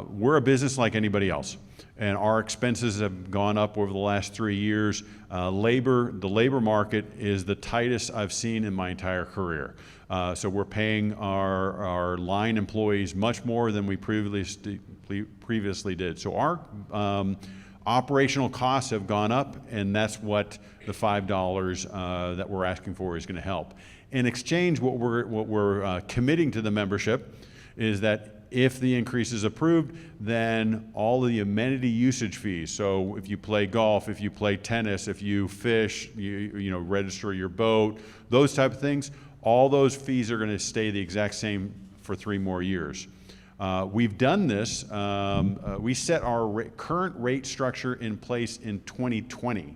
we're a business like anybody else, and our expenses have gone up over the last 3 years. The labor market is the tightest I've seen in my entire career. So we're paying our line employees much more than we previously did. So our operational costs have gone up, and that's what the $5 that we're asking for is going to help. In exchange, what we're committing to the membership is that if the increase is approved, then all of the amenity usage fees, so if you play golf, if you play tennis, if you fish, you know, register your boat, those type of things, all those fees are going to stay the exact same for 3 more years. We've done this. We set our current rate structure in place in 2020.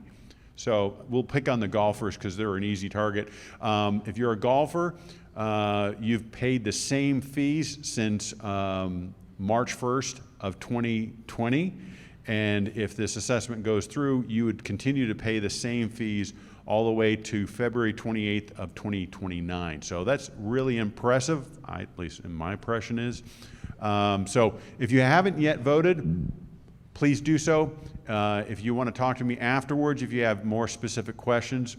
So we'll pick on the golfers because they're an easy target. If you're a golfer, you've paid the same fees since March 1st of 2020. And if this assessment goes through, you would continue to pay the same fees all the way to February 28th of 2029. So that's really impressive, at least in my impression is. So if you haven't yet voted, please do so. If you want to talk to me afterwards, if you have more specific questions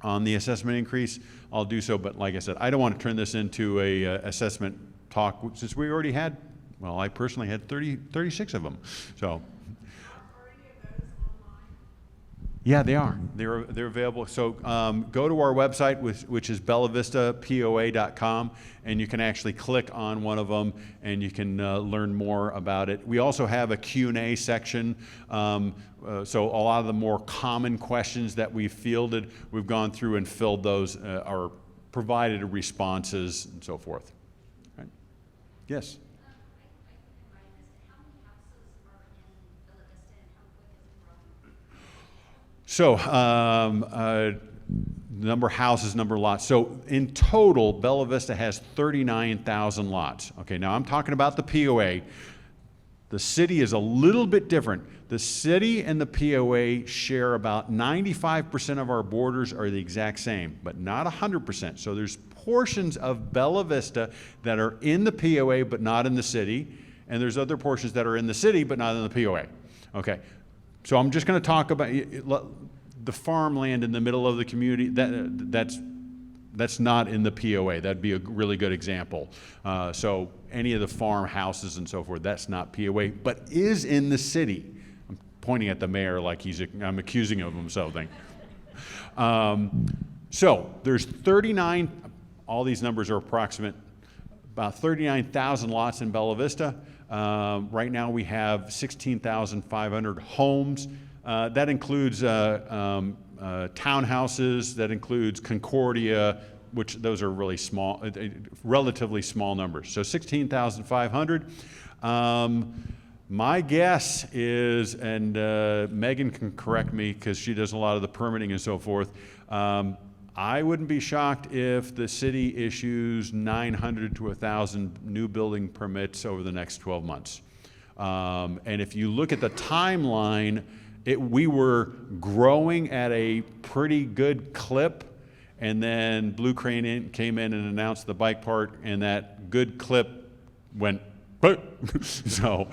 on the assessment increase, I'll do so. But like I said, I don't want to turn this into a assessment talk since we already had, well, I personally had 36 of them. So. Yeah, they are. They're available. So go to our website, which is bellavistapoa.com, and you can actually click on one of them, and you can learn more about it. We also have a Q&A section. So a lot of the more common questions that we've fielded, we've gone through and filled those, or provided responses and so forth. Right. Yes. So, number of houses, number of lots. So, in total, Bella Vista has 39,000 lots. Okay, now I'm talking about the POA. The city is a little bit different. The city and the POA share about 95% of our borders are the exact same, but not 100%. So, there's portions of Bella Vista that are in the POA but not in the city, and there's other portions that are in the city but not in the POA. Okay. So I'm just going to talk about the farmland in the middle of the community. That's not in the POA. That'd be a really good example. So any of the farmhouses and so forth, that's not POA, but is in the city. I'm pointing at the mayor like I'm accusing him of something. So there's 39. All these numbers are approximate. About 39,000 lots in Bella Vista. Right now we have 16,500 homes. That includes townhouses, that includes Concordia, which those are really small, relatively small numbers. So 16,500. My guess is, and Megan can correct me because she does a lot of the permitting and so forth, I wouldn't be shocked if the city issues 900 to 1,000 new building permits over the next 12 months. And if you look at the timeline, we were growing at a pretty good clip, and then Blue Crane came in and announced the bike park, and that good clip went, so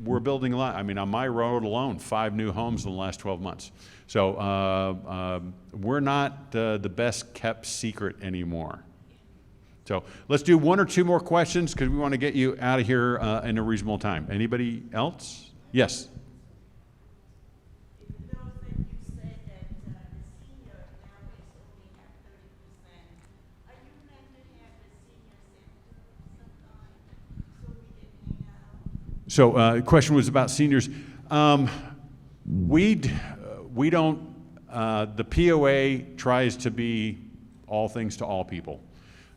we're building a lot. I mean, on my road alone, 5 new homes in the last 12 months. So we're not the best kept secret anymore. So let's do 1 or 2 more questions because we want to get you out of here in a reasonable time. Anybody else? Yes. Even though that you said that the senior nowadays only have 30%, are you meant to have the senior center of some kind so we can hang out? So the question was about seniors. We don't, the POA tries to be all things to all people.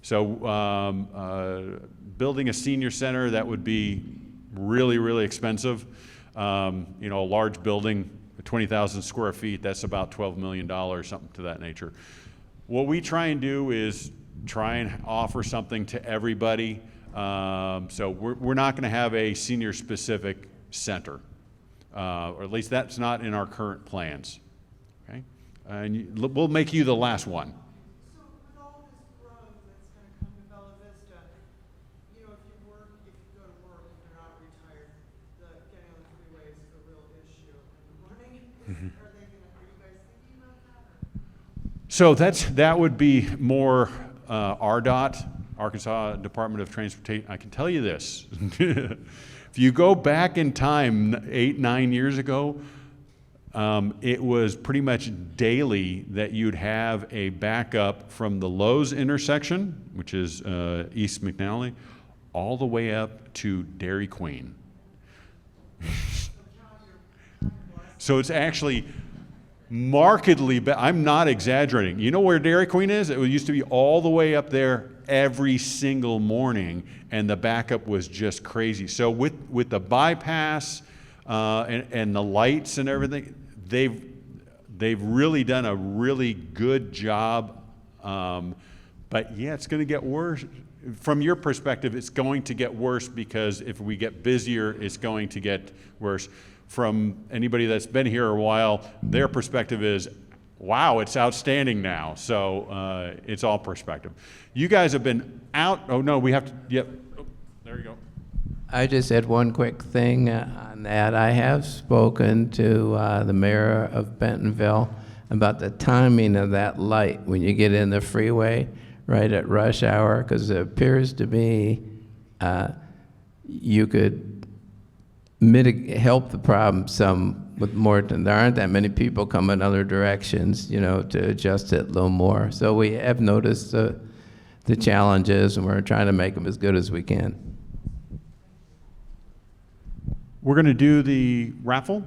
So building a senior center, that would be really, really expensive. You know, a large building, 20,000 square feet, that's about $12 million, something to that nature. What we try and do is try and offer something to everybody. So we're not going to have a senior specific center. Or at least that's not in our current plans. Okay? And we'll make you the last one. So with all this growth that's going to come to Bella Vista, you know, if you were So that would be more RDOT, Arkansas Department of Transportation. I can tell you this. If you go back in time 8, 9 years ago, it was pretty much daily that you'd have a backup from the Lowe's intersection, which is East McNally, all the way up to Dairy Queen. So it's actually markedly, I'm not exaggerating. You know where Dairy Queen is? It used to be all the way up there every single morning, and the backup was just crazy. So with the bypass and the lights and everything, they've really done a really good job. But yeah, it's going to get worse. From your perspective, it's going to get worse because if we get busier, it's going to get worse. From anybody that's been here a while, their perspective is, wow, it's outstanding now. So it's all perspective. You guys have been out. Oh, no, we have to. Yep. Oh, there you go. I just had one quick thing on that. I have spoken to the mayor of Bentonville about the timing of that light when you get in the freeway right at rush hour, because it appears to me you could help the problem some with more. There aren't that many people coming other directions, to adjust it a little more. So we have noticed the challenges, and we're trying to make them as good as we can. We're going to do the raffle.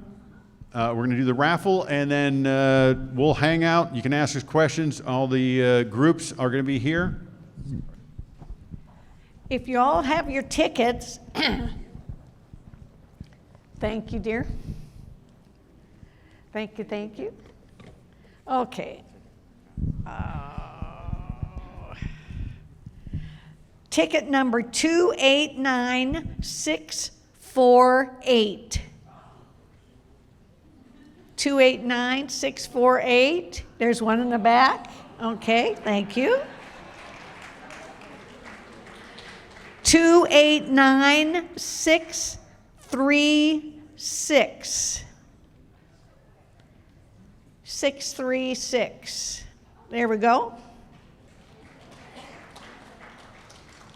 And then we'll hang out. You can ask us questions. All the groups are going to be here. If you all have your tickets, thank you, dear. Thank you. Okay. Ticket number 289648. 289648. There's one in the back. Okay, thank you. 289636. 636. There we go.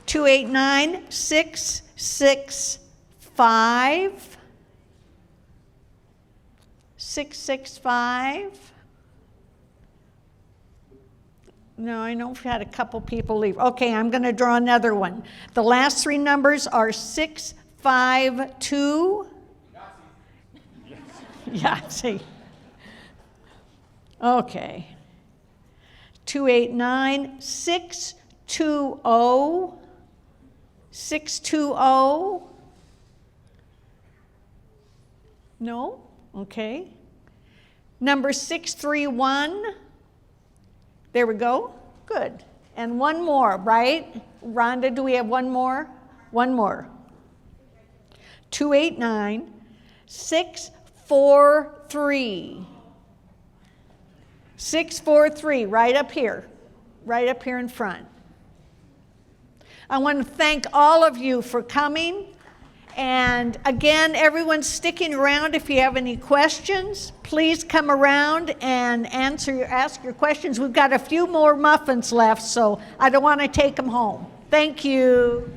289665. 665. No, I know we've had a couple people leave. Okay, I'm going to draw another one. The last three numbers are 652. Yeah, see. Okay. 289 620. 620. No? Okay. Number 631. There we go. Good. And one more, right? Rhonda, do we have one more? One more. 289 643. 643, right up here in front. I want to thank all of you for coming. And again, everyone's sticking around. If you have any questions, please come around and ask your questions. We've got a few more muffins left, so I don't want to take them home. Thank you.